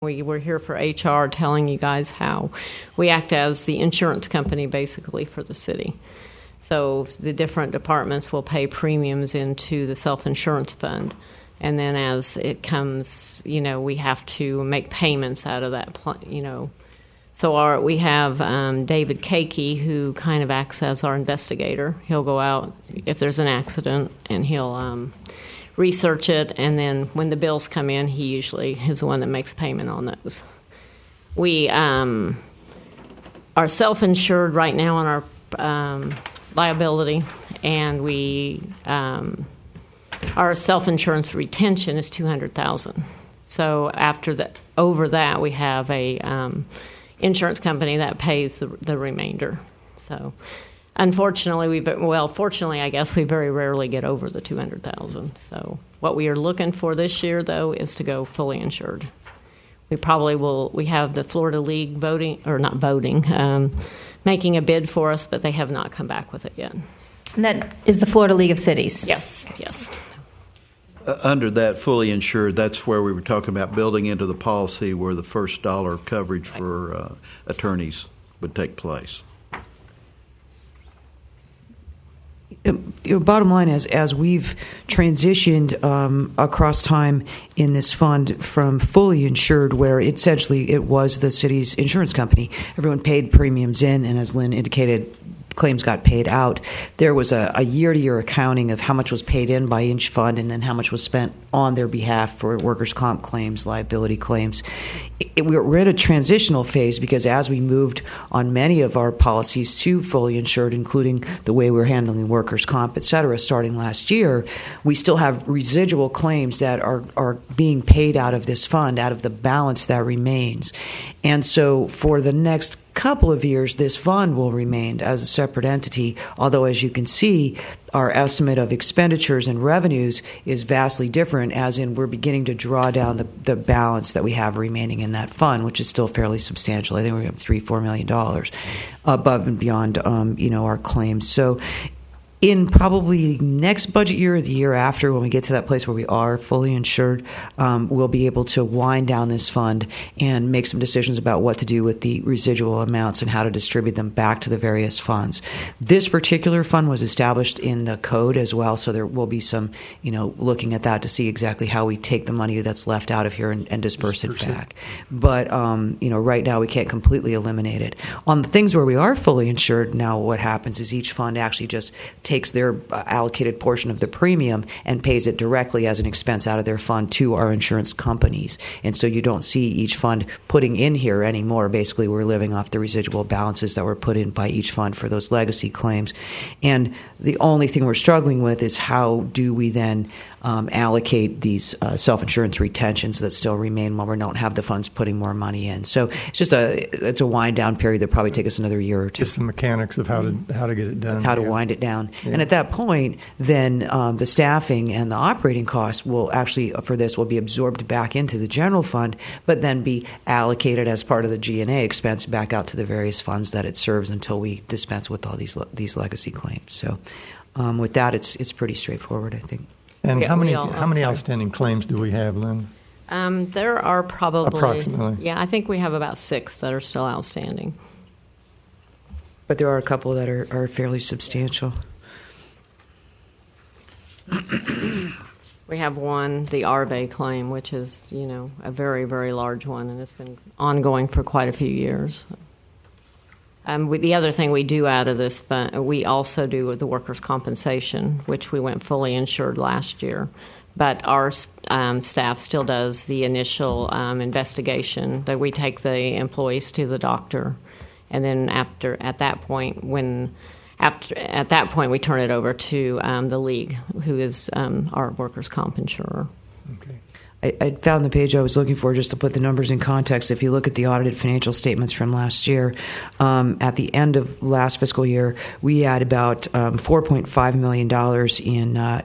We were here for HR, telling you guys how we act as the insurance company basically for the city. So the different departments will pay premiums into the self-insurance fund. And then as it comes, we have to make payments out of that, So we have David Cakey, who kind of acts as our investigator. He'll go out if there's an accident, and he'll research it, and then when the bills come in, he usually is the one that makes payment on those. We are self-insured right now on our liability, and our self-insurance retention is $200,000. So over that, we have a insurance company that pays the remainder. So. Unfortunately, fortunately, I guess we very rarely get over the $200,000. So what we are looking for this year, though, is to go fully insured. We probably will. We have the Florida League making a bid for us, but they have not come back with it yet. And that is the Florida League of Cities? Yes. Under that fully insured, that's where we were talking about building into the policy where the first dollar of coverage for attorneys would take place. Bottom line is, as we've transitioned across time in this fund from fully insured, where essentially it was the city's insurance company, everyone paid premiums in, and as Lynn indicated, claims got paid out. There was a year-to-year accounting of how much was paid in by each fund and then how much was spent on their behalf for workers' comp claims, liability claims. We're in a transitional phase because as we moved on many of our policies to fully insured, including the way we're handling workers' comp, et cetera, starting last year, we still have residual claims that are being paid out of this fund, out of the balance that remains. And so for the next couple of years, this fund will remain as a separate entity, although as you can see, our estimate of expenditures and revenues is vastly different, as in we're beginning to draw down the balance that we have remaining in that fund, which is still fairly substantial. I think we have $3-4 million above and beyond our claims. So in probably next budget year or the year after, when we get to that place where we are fully insured, we'll be able to wind down this fund and make some decisions about what to do with the residual amounts and how to distribute them back to the various funds. This particular fund was established in the code as well, so there will be some, looking at that to see exactly how we take the money that's left out of here and disperse it back. But, right now we can't completely eliminate it. On the things where we are fully insured, now what happens is each fund actually just takes their allocated portion of the premium and pays it directly as an expense out of their fund to our insurance companies. And so you don't see each fund putting in here anymore. Basically, we're living off the residual balances that were put in by each fund for those legacy claims. And the only thing we're struggling with is how do we then allocate these self-insurance retentions that still remain when we don't have the funds putting more money in. So it's just it's a wind down period that probably take us another year or two. Just the mechanics of how to get it done. How to wind it down. Yeah. And at that point, then the staffing and the operating costs will actually, for this, will be absorbed back into the general fund, but then be allocated as part of the G&A expense back out to the various funds that it serves until we dispense with all these legacy claims. So with that, it's pretty straightforward, I think. And how many outstanding claims do we have, Lynn? There are probably approximately. Yeah, I think we have about 6 that are still outstanding. But there are a couple that are fairly substantial. We have one, the Arbe claim, which is a very, very large one, and it's been ongoing for quite a few years. The other thing we do out of this fund, we also do with the workers' compensation, which we went fully insured last year. But our staff still does the initial investigation. That we take the employees to the doctor, and then at that point, we turn it over to the league, who is our workers' comp insurer. Okay. I found the page I was looking for just to put the numbers in context. If you look at the audited financial statements from last year, at the end of last fiscal year, we had about $4.5 million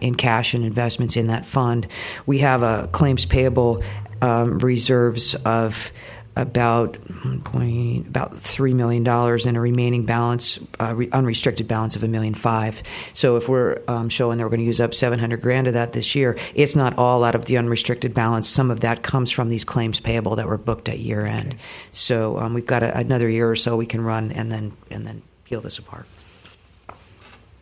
in cash and investments in that fund. We have a claims payable reserves of about $3 million and a remaining balance, unrestricted balance of $1.5 million. So if we're showing that we're going to use up $700,000 of that this year, it's not all out of the unrestricted balance. Some of that comes from these claims payable that were booked at year end. Okay. So we've got another year or so we can run and then peel this apart.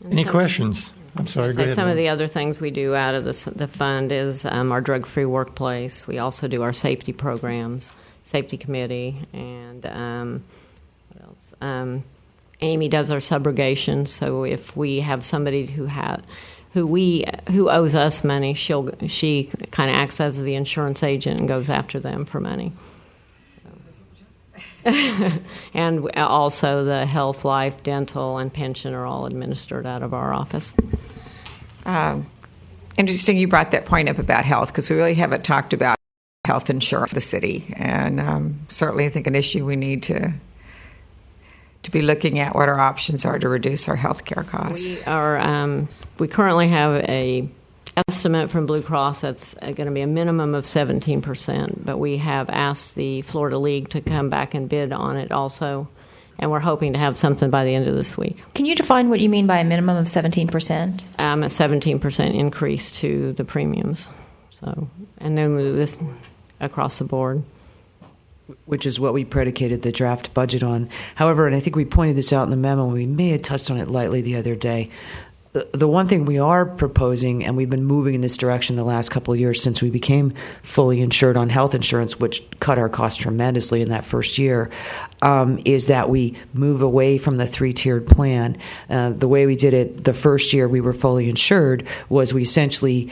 Any questions? I'm sorry. Go ahead. Some of the other things we do out of the fund is our drug-free workplace. We also do our safety programs, safety committee, and what else? Amy does our subrogation. So if we have somebody who owes us money, she kind of acts as the insurance agent and goes after them for money. And also the health, life, dental, and pension are all administered out of our office. Interesting you brought that point up about health, because we really haven't talked about health insurance in the city. And certainly I think an issue we need to be looking at what our options are to reduce our health care costs. We currently have a estimate from Blue Cross that's going to be a minimum of 17%, but we have asked the Florida League to come back and bid on it also, and we're hoping to have something by the end of this week. Can you define what you mean by a minimum of 17%? A 17% increase to the premiums. So, and then we do this across the board. Which is what we predicated the draft budget on. However, and I think we pointed this out in the memo, we may have touched on it lightly the other day, the one thing we are proposing, and we've been moving in this direction the last couple of years since we became fully insured on health insurance, which cut our costs tremendously in that first year, is that we move away from the three-tiered plan. The way we did it the first year we were fully insured was we essentially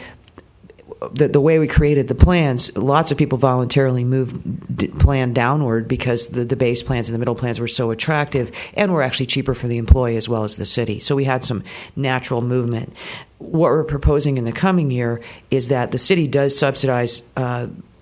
the way we created the plans, lots of people voluntarily moved plan downward because the base plans and the middle plans were so attractive and were actually cheaper for the employee as well as the city. So we had some natural movement. What we're proposing in the coming year is that the city does subsidize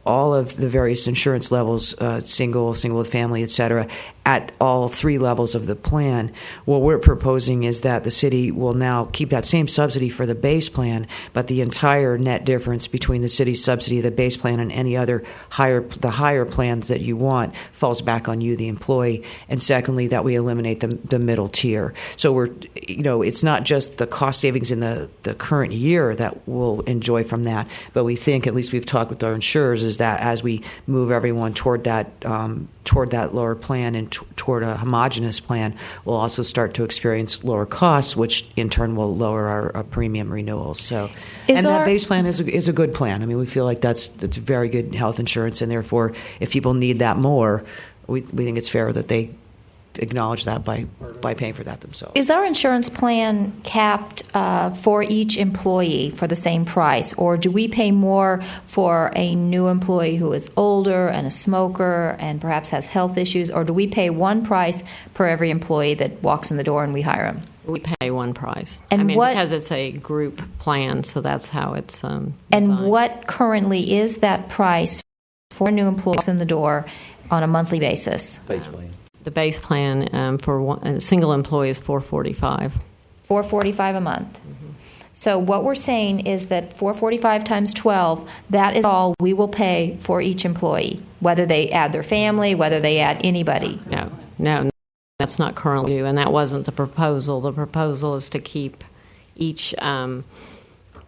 all of the various insurance levels, single with family, et cetera, at all three levels of the plan. What we're proposing is that the city will now keep that same subsidy for the base plan, but the entire net difference between the city's subsidy, the base plan, and any other higher plans that you want falls back on you, the employee. And secondly, that we eliminate the middle tier. So it's not just the cost savings in the current year that we'll enjoy from that, but we think, at least we've talked with our insurers, is that as we move everyone toward that lower plan and toward a homogeneous plan, we'll also start to experience lower costs, which in turn will lower our premium renewals. So, that base plan is a good plan. I mean, we feel like that's very good health insurance, and therefore, if people need that more, we think it's fair that they acknowledge that by paying for that themselves. Is our insurance plan capped for each employee for the same price, or do we pay more for a new employee who is older and a smoker and perhaps has health issues, or do we pay one price per every employee that walks in the door and we hire them? We pay one price. And because it's a group plan, so that's how it's designed. And what currently is that price for new employees in the door on a monthly basis? Base plan. The base plan for a single employee is $445. $445 a month. Mm-hmm. So what we're saying is that $445 times 12, that is all we will pay for each employee, whether they add their family, whether they add anybody. No, that's not currently due, and that wasn't the proposal. The proposal is to keep each.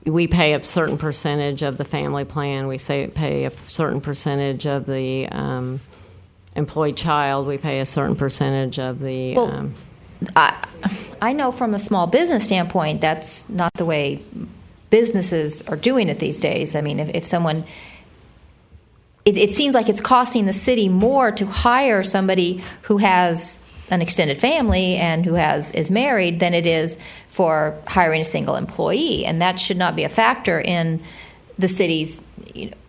We pay a certain percentage of the family plan. We pay a certain percentage of the employed child. We pay a certain percentage of the. Well, I know from a small business standpoint, that's not the way businesses are doing it these days. I mean, if someone, it seems like it's costing the city more to hire somebody who has an extended family and who is married than it is for hiring a single employee, and that should not be a factor in the city's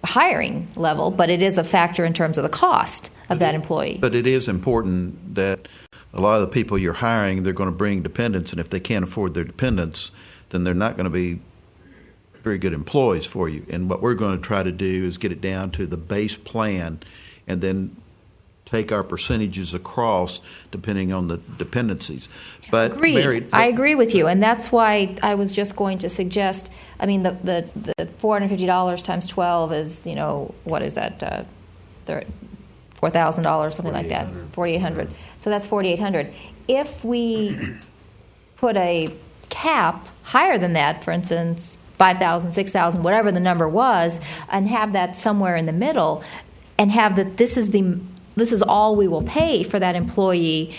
hiring level, but it is a factor in terms of the cost of that employee. But it is important that a lot of the people you're hiring, they're going to bring dependents, and if they can't afford their dependents, then they're not going to be very good employees for you. And what we're going to try to do is get it down to the base plan and then take our percentages across depending on the dependencies. But Agreed. I agree with you, and that's why I was just going to suggest, I mean, the $450 times 12 is, what is that, $4,000, something like that, 4,800. So that's 4,800. If we put a cap higher than that, for instance, 5,000, 6,000, whatever the number was, and have that somewhere in the middle, and have that this is all we will pay for that employee.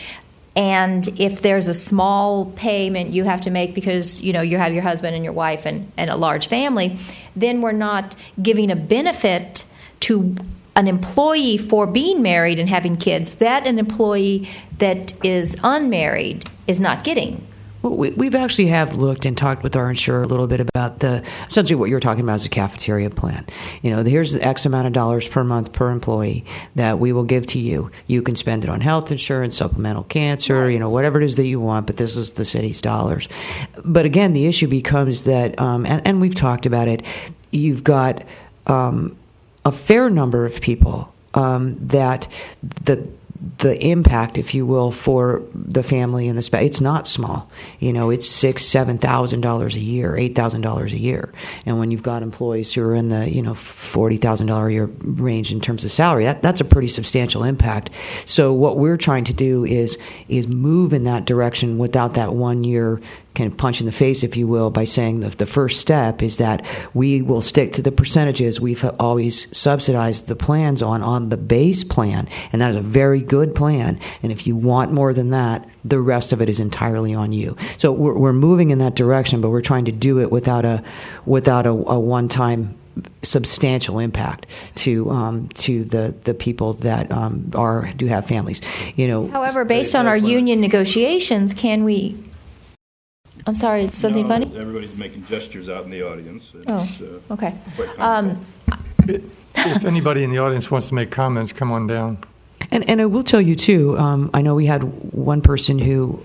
And if there's a small payment you have to make because you have your husband and your wife and a large family, then we're not giving a benefit to an employee for being married and having kids that an employee that is unmarried is not getting. Well, we've actually have looked and talked with our insurer a little bit about essentially what you're talking about is a cafeteria plan. Here's X amount of dollars per month per employee that we will give to you. You can spend it on health insurance, supplemental cancer, whatever it is that you want, but this is the city's dollars. But again, the issue becomes that, and we've talked about it, you've got a fair number of people that the impact, if you will, for the family and the spouse, it's not small. It's $6,000-$7,000 a year, $8,000 a year. And when you've got employees who are in the $40,000 a year range in terms of salary, that's a pretty substantial impact. So what we're trying to do is move in that direction without that 1 year kind of punch in the face, if you will, by saying the first step is that we will stick to the percentages we've always subsidized the plans on the base plan, and that is a very good plan. And if you want more than that, the rest of it is entirely on you. So we're moving in that direction, but we're trying to do it without a one-time substantial impact to the people that do have families. However, based on our union negotiations, can we? I'm sorry, it's something funny? Everybody's making gestures out in the audience. Okay. If anybody in the audience wants to make comments, come on down. And I will tell you, too, I know we had one person who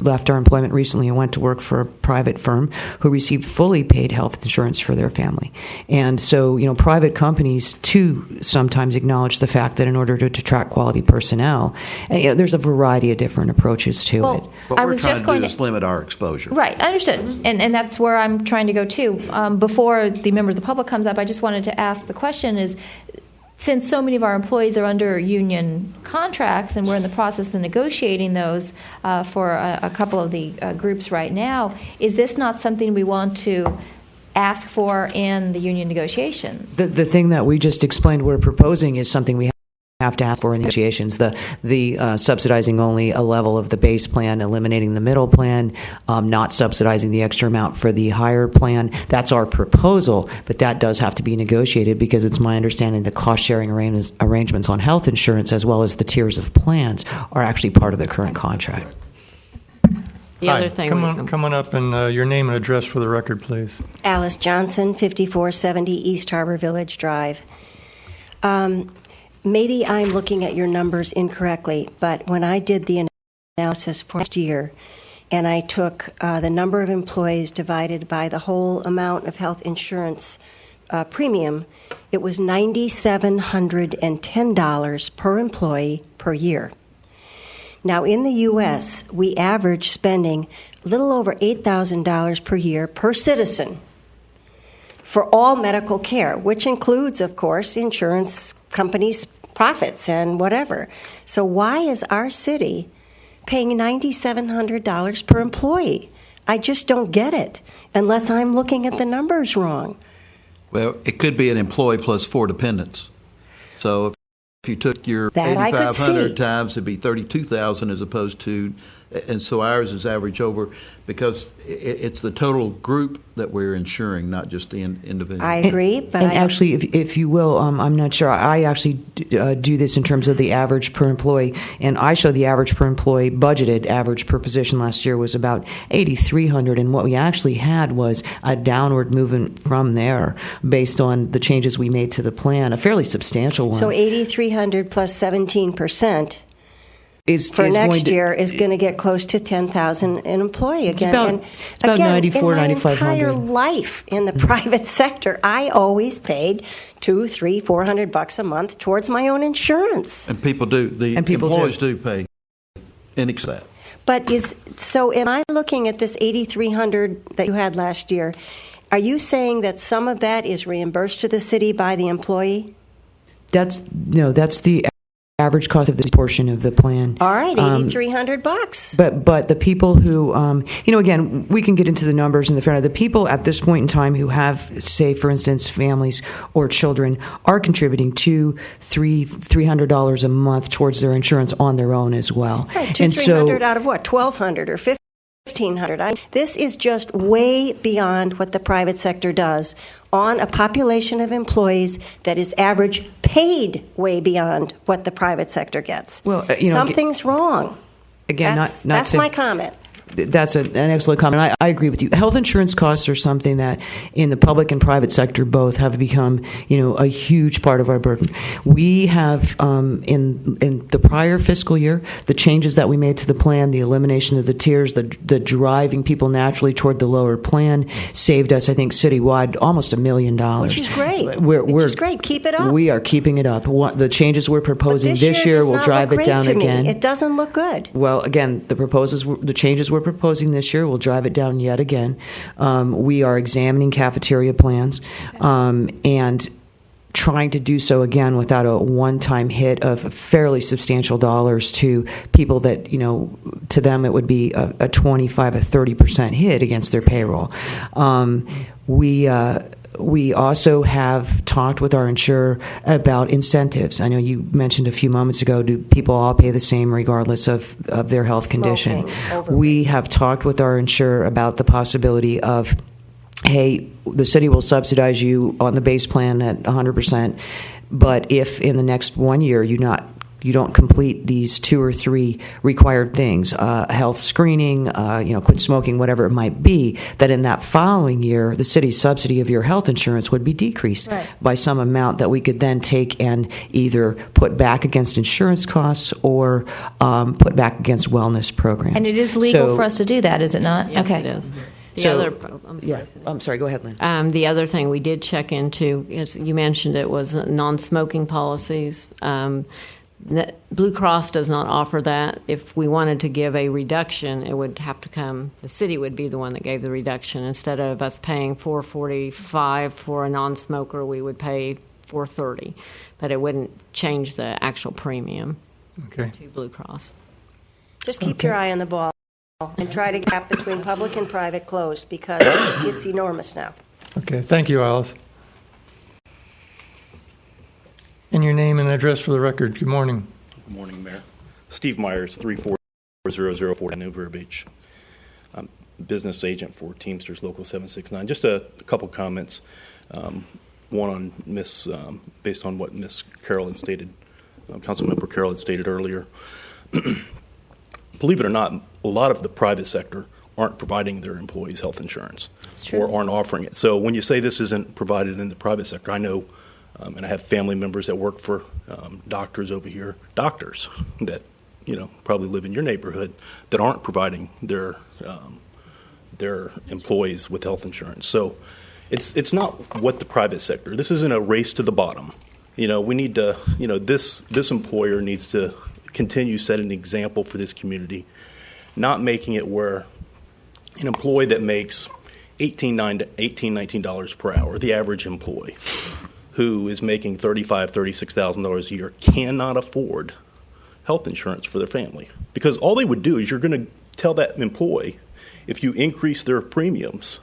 left our employment recently and went to work for a private firm who received fully paid health insurance for their family. And so, private companies, too, sometimes acknowledge the fact that in order to attract quality personnel, there's a variety of different approaches to it. What we're trying to do is limit our exposure. Right, I understood. And that's where I'm trying to go, too. Before the member of the public comes up, I just wanted to ask the question is, since so many of our employees are under union contracts and we're in the process of negotiating those for a couple of the groups right now, is this not something we want to ask for in the union negotiations? The thing that we just explained we're proposing is something we have to have for in the negotiations. The subsidizing only a level of the base plan, eliminating the middle plan, not subsidizing the extra amount for the higher plan. That's our proposal, but that does have to be negotiated because it's my understanding the cost-sharing arrangements on health insurance as well as the tiers of plans are actually part of the current contract. The other thing, come on up and your name and address for the record, please. Alice Johnson, 5470 East Harbor Village Drive. Maybe I'm looking at your numbers incorrectly, but when I did the analysis for last year and I took the number of employees divided by the whole amount of health insurance premium, it was $9,710 per employee per year. Now, in the U.S., we average spending a little over $8,000 per year per citizen for all medical care, which includes, of course, insurance companies' profits and whatever. So why is our city paying $9,700 per employee? I just don't get it, unless I'm looking at the numbers wrong. Well, it could be an employee plus 4 dependents. So if you took your 8,500 times, it'd be 32,000 as opposed to, and so ours is average over because it's the total group that we're insuring, not just the individual. I agree, but actually, if you will, I'm not sure. I actually do this in terms of the average per employee, and I show the average per employee budgeted average per position last year was about $8,300, and what we actually had was a downward movement from there based on the changes we made to the plan, a fairly substantial one. So $8,300 plus 17%. For next year is going to get close to $10,000 an employee again. It's about $9,400, in my entire $9,500. life in the private sector, I always paid $200, $300, $400 a month towards my own insurance. And people do. The employees do pay in excess of that. But so am I looking at this $8,300 that you had last year? Are you saying that some of that is reimbursed to the city by the employee? That's the average cost of this portion of the plan. All right, $8,300. But the people who, again, we can get into the numbers and the people at this point in time who have, say, for instance, families or children are contributing $300 a month towards their insurance on their own as well. Right, $300 out of what, $1,200 or $1,500? This is just way beyond what the private sector does on a population of employees that is average paid way beyond what the private sector gets. Well, something's wrong. Again, that's my comment. That's an excellent comment. I agree with you. Health insurance costs are something that in the public and private sector both have become, a huge part of our burden. We have, in the prior fiscal year, the changes that we made to the plan, the elimination of the tiers, the driving people naturally toward the lower plan saved us, I think, citywide almost $1 million. Which is great. Which is great. Keep it up. We are keeping it up. The changes we're proposing this year will drive it down again. It doesn't look good. Well, again, the changes we're proposing this year will drive it down yet again. We are examining cafeteria plans and trying to do so again without a one-time hit of fairly substantial dollars to people that, to them it would be a 25, a 30% hit against their payroll. We also have talked with our insurer about incentives. I know you mentioned a few moments ago, do people all pay the same regardless of their health condition? We have talked with our insurer about the possibility of, hey, the city will subsidize you on the base plan at 100%, but if in the next 1 year you don't complete these 2 or 3 required things, health screening, quit smoking, whatever it might be, that in that following year, the city's subsidy of your health insurance would be decreased by some amount that we could then take and either put back against insurance costs or put back against wellness programs. And it is legal for us to do that, is it not? Yes, okay. it is. I'm sorry, go ahead, Lynn. The other thing we did check into, as you mentioned, it was non-smoking policies. Blue Cross does not offer that. If we wanted to give a reduction, it would have to come, the city would be the one that gave the reduction. Instead of us paying $445 for a non-smoker, we would pay $430, but it wouldn't change the actual premium to Blue Cross. Just keep your eye on the ball and try to gap between public and private closed because it's enormous now. Okay, thank you, Alice. And your name and address for the record. Good morning. Good morning, Mayor. Steve Myers, 34004 New Vero Beach. I'm business agent for Teamsters Local 769. Just a couple comments. One on based on what Miss Carolyn stated, Councilmember Carolyn stated earlier. Believe it or not, a lot of the private sector aren't providing their employees health insurance or aren't offering it. So when you say this isn't provided in the private sector, I know, and I have family members that work for doctors over here, doctors that probably live in your neighborhood that aren't providing their employees with health insurance. So it's not what the private sector. This isn't a race to the bottom. We need to. This employer needs to continue setting an example for this community, not making it where an employee that makes $19 per hour, the average employee, who is making $35,000, $36,000 a year, cannot afford health insurance for their family. Because all they would do is you're going to tell that employee, if you increase their premiums,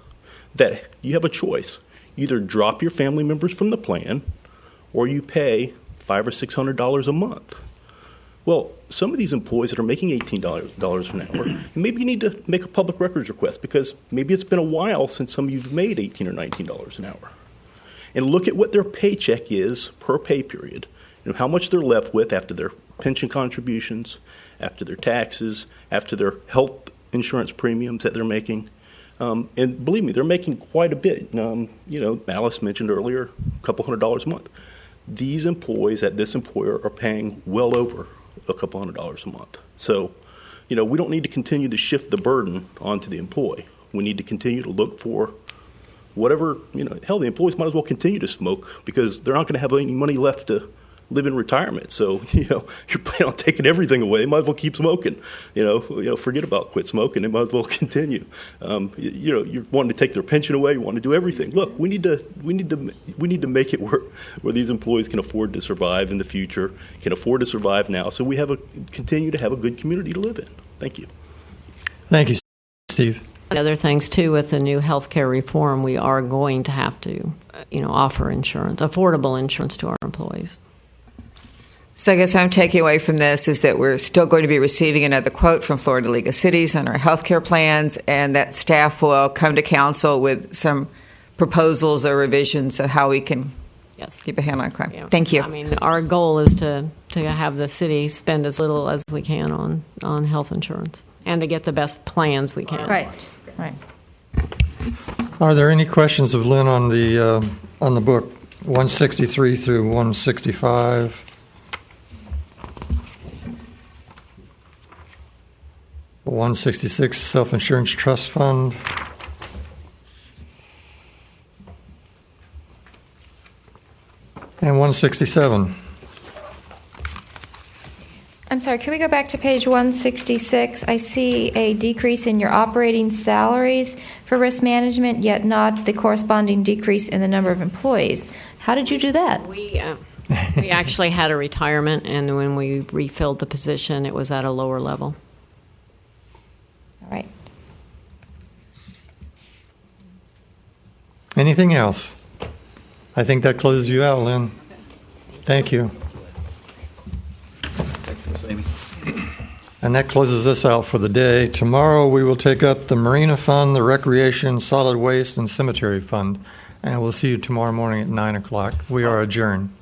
that you have a choice. You either drop your family members from the plan or you pay $500 or $600 a month. Well, some of these employees that are making $18 an hour, and maybe you need to make a public records request because maybe it's been a while since some of you have made $18 or $19 an hour. And look at what their paycheck is per pay period, and how much they're left with after their pension contributions, after their taxes, after their health insurance premiums that they're making. And believe me, they're making quite a bit. Alice mentioned earlier, a couple $100 a month. These employees at this employer are paying well over a couple $100 a month. So, we don't need to continue to shift the burden onto the employee. We need to continue to look for whatever, the employees might as well continue to smoke because they're not going to have any money left to live in retirement. So, you're planning on taking everything away. Might as well keep smoking. Forget about quit smoking. They might as well continue. You're wanting to take their pension away. You want to do everything. Look, we need to make it work where these employees can afford to survive in the future, can afford to survive now. So we continue to have a good community to live in. Thank you. Thank you, Steve. Other things too, with the new healthcare reform, we are going to have to, offer insurance, affordable insurance to our employees. So I guess what I'm taking away from this is that we're still going to be receiving another quote from Florida League of Cities on our healthcare plans, and that staff will come to council with some proposals or revisions of how we can keep a hand on crime. Yeah. Thank you. I mean, our goal is to have the city spend as little as we can on health insurance and to get the best plans we can. Right. Are there any questions of Lynn on the book 163 through 165? 166 self-insurance trust fund. And 167. I'm sorry, can we go back to page 166? I see a decrease in your operating salaries for risk management, yet not the corresponding decrease in the number of employees. How did you do that? We actually had a retirement, and when we refilled the position, it was at a lower level. All right. Anything else? I think that closes you out, Lynn. Thank you. And that closes us out for the day. Tomorrow we will take up the Marina Fund, the Recreation, Solid Waste, and Cemetery Fund. And we'll see you tomorrow morning at 9 o'clock. We are adjourned.